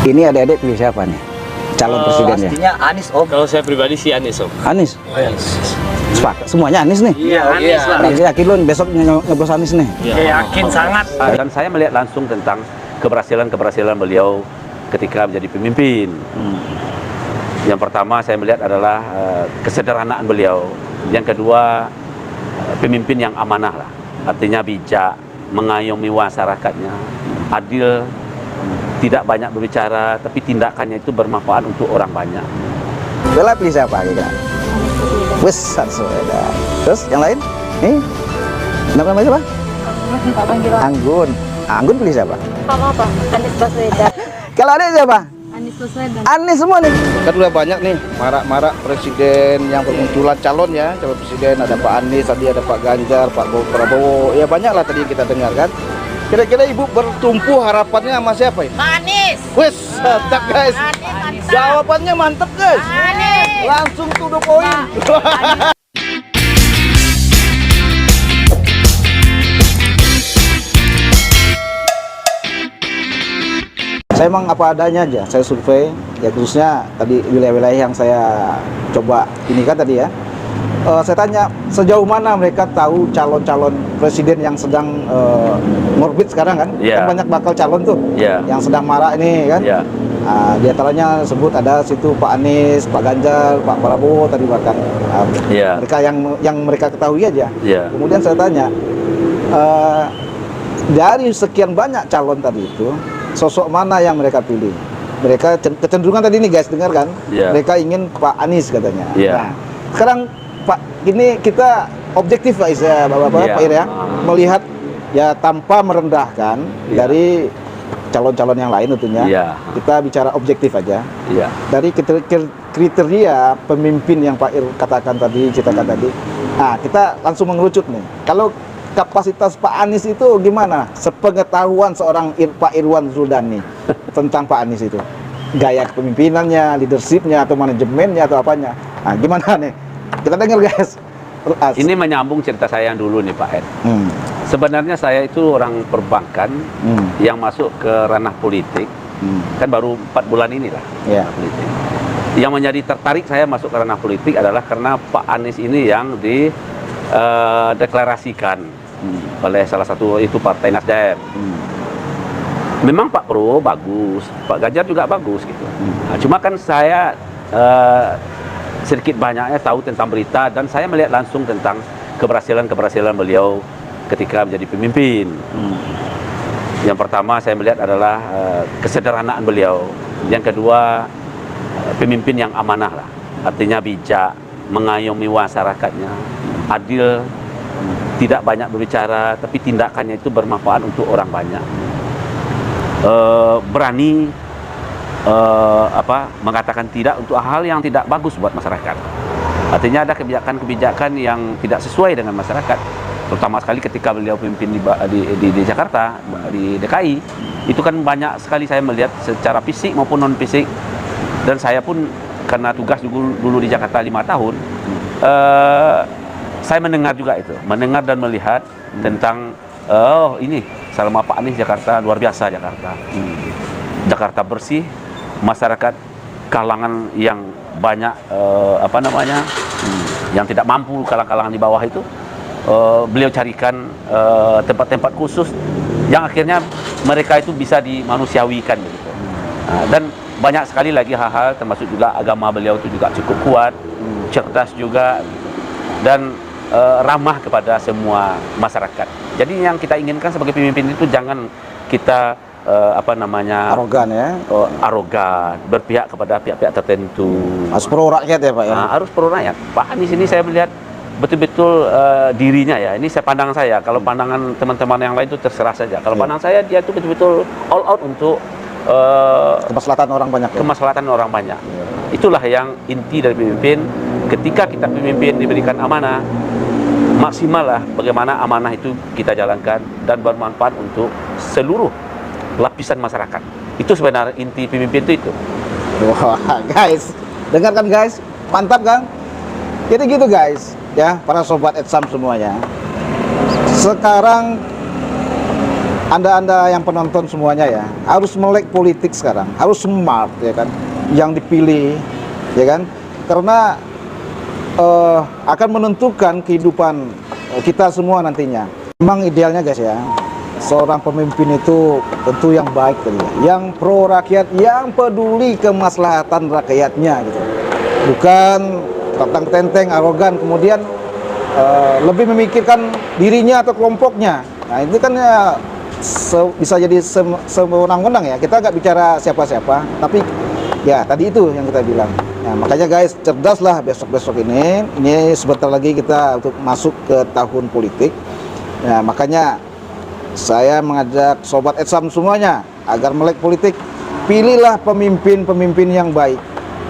Ini adik-adik pilih siapa nih? Calon presidennya? Pastinya Anies, Om. Kalau saya pribadi sih Anies, Om. Anies? Sepakat. Semuanya Anies nih? Iya, Anies lah. Yakin lo besok nyoblos Anies nih? Yakin sangat. Dan saya melihat langsung tentang keberhasilan beliau ketika menjadi pemimpin. Yang pertama saya melihat adalah kesederhanaan beliau. Yang kedua, pemimpin yang amanah lah. Artinya bijak, mengayomi masyarakatnya, adil, tidak banyak berbicara, tapi tindakannya itu bermanfaat untuk orang banyak. Bella pilih siapa kira? Wes, Baswedan. Terus yang lain? Nih, namanya siapa? Pak Panggilan. Anggun. Anggun pilih siapa? Apa? Anies Baswedan. Kalau adik siapa? Anies Baswedan. Anies semua nih. Kan udah banyak nih marak-marak presiden yang bermunculan calon ya, calon presiden. Ada Pak Anies, tadi ada Pak Ganjar, Pak Prabowo. Ya banyak lah tadi kita dengar kan. Kira-kira ibu bertumpu harapannya sama siapa ya? Pak Anies. Wes, mantap guys. Jawabannya mantap guys. Anies. Langsung to the point. Saya emang apa adanya aja, saya survei, ya khususnya tadi wilayah-wilayah yang saya coba ini kan tadi ya. Saya tanya sejauh mana mereka tahu calon-calon presiden yang sedang ngorbit sekarang kan? Yeah. Kan banyak bakal calon tuh, Yeah. yang sedang marak ini kan? Ya, Di antaranya sebut ada situ Pak Anies, Pak Ganjar, Pak Prabowo tadi bahkan. Yeah. Mereka yang mereka ketahui aja. Yeah. Kemudian saya tanya, dari sekian banyak calon tadi itu, sosok mana yang mereka pilih? Mereka kecenderungan tadi nih guys, dengar kan? Yeah. Mereka ingin Pak Anies katanya. Yeah. Nah, sekarang Pak, ini kita objektif Pak Is ya, Bapak-bapak, Yeah. Pak Ir ya, melihat ya tanpa merendahkan Yeah. dari calon-calon yang lain tentunya. Yeah. Kita bicara objektif aja. ya. Dari kriteria pemimpin yang Pak Ir katakan tadi, ceritakan tadi. Nah, kita langsung mengerucut nih. Kalau kapasitas Pak Anies itu gimana? Sepengetahuan seorang Pak Irwan Zuldani tentang Pak Anies itu. Gaya kepemimpinannya, leadershipnya, atau manajemennya, atau apanya. Nah, gimana nih? Kita dengar guys. Ini menyambung cerita saya yang dulu nih Pak Ed. Sebenarnya saya itu orang perbankan yang masuk ke ranah politik. Kan baru 4 bulan inilah Ya. politik. Yang menjadi tertarik saya masuk ke ranah politik adalah karena Pak Anies ini yang dideklarasikan oleh salah satu itu Partai Nasdem. Memang Pak Prabowo bagus, Pak Ganjar juga bagus gitu. Nah, cuma kan saya sedikit banyaknya tahu tentang berita dan saya melihat langsung tentang keberhasilan beliau ketika menjadi pemimpin. Yang pertama saya melihat adalah kesederhanaan beliau. Yang kedua, pemimpin yang amanah lah. Artinya bijak, mengayomi masyarakatnya, adil, tidak banyak berbicara, tapi tindakannya itu bermanfaat untuk orang banyak. Berani mengatakan tidak untuk hal yang tidak bagus buat masyarakat. Artinya ada kebijakan-kebijakan yang tidak sesuai dengan masyarakat. Terutama sekali ketika beliau pimpin di Jakarta, di DKI, itu kan banyak sekali saya melihat secara fisik maupun non fisik. Dan saya pun karena tugas dulu di Jakarta 5 tahun, saya mendengar juga itu, mendengar dan melihat tentang ini selama Pak Anies Jakarta luar biasa Jakarta. Jakarta bersih, masyarakat kalangan yang banyak yang tidak mampu, kalangan di bawah itu beliau carikan tempat-tempat khusus yang akhirnya mereka itu bisa dimanusiawikan begitu. Dan banyak sekali lagi hal-hal, termasuk juga agama beliau itu juga cukup kuat, cerdas juga, dan ramah kepada semua masyarakat. Jadi yang kita inginkan sebagai pemimpin itu jangan kita arogan ya, arogan, berpihak kepada pihak-pihak tertentu. harus pro rakyat ya Pak ya. Harus pro rakyat. Pak Anies ini saya melihat betul-betul dirinya ya. Ini pandangan saya. Kalau pandangan teman-teman yang lain itu terserah saja. Kalau pandangan saya, dia itu betul-betul all out untuk kemaslahatan orang banyak. Kemaslahatan orang banyak. Itulah yang inti dari pemimpin. Ketika kita pemimpin diberikan amanah, maksimallah bagaimana amanah itu kita jalankan dan bermanfaat untuk seluruh lapisan masyarakat. Itu sebenarnya inti pemimpin itu. Wah, guys, dengarkan guys, mantap kan? Jadi gitu guys, ya para sobat Etsam semuanya. Sekarang Anda yang penonton semuanya ya, harus melek politik sekarang, harus smart ya kan, yang dipilih ya kan, karena akan menentukan kehidupan kita semua nantinya. Memang idealnya guys ya, seorang pemimpin itu tentu yang baik tadi ya, yang pro rakyat, yang peduli kemaslahatan rakyatnya gitu, bukan tentang tenteng, arogan, kemudian lebih memikirkan dirinya atau kelompoknya. Nah itu kan ya bisa jadi sewenang-wenang ya. Kita nggak bicara siapa-siapa, tapi ya tadi itu yang kita bilang. Nah, makanya guys, cerdaslah besok-besok ini. Ini sebentar lagi kita untuk masuk ke tahun politik. Nah, makanya saya mengajak sobat Etsam semuanya agar melek politik. Pilihlah pemimpin-pemimpin yang baik.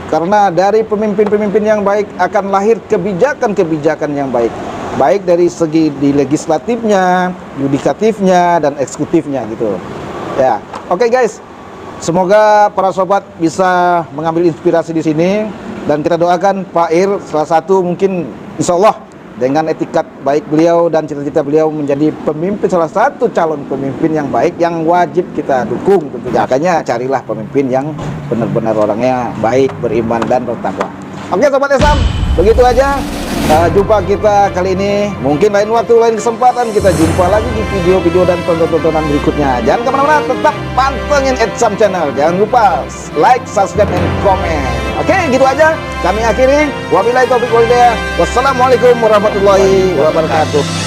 Karena dari pemimpin-pemimpin yang baik akan lahir kebijakan-kebijakan yang baik. Baik dari segi di legislatifnya, yudikatifnya, dan eksekutifnya gitu. Ya, oke guys. Semoga para sobat bisa mengambil inspirasi di sini, dan kita doakan Pak Ir salah satu mungkin insya Allah dengan etikat baik beliau dan cita-cita beliau menjadi pemimpin, salah satu calon pemimpin yang baik yang wajib kita dukung tentunya. Makanya carilah pemimpin yang benar-benar orangnya baik, beriman, dan bertakwa. Oke sobat Etsam, begitu aja jumpa kita kali ini. Mungkin lain waktu, lain kesempatan kita jumpa lagi di video-video dan tontonan berikutnya. Jangan kemana-mana, tetap pantengin Etsam Channel. Jangan lupa like, subscribe, dan komen. Oke, gitu aja. Kami akhiri. Wabillahi taufiq wal hidayah. Wassalamualaikum warahmatullahi wabarakatuh.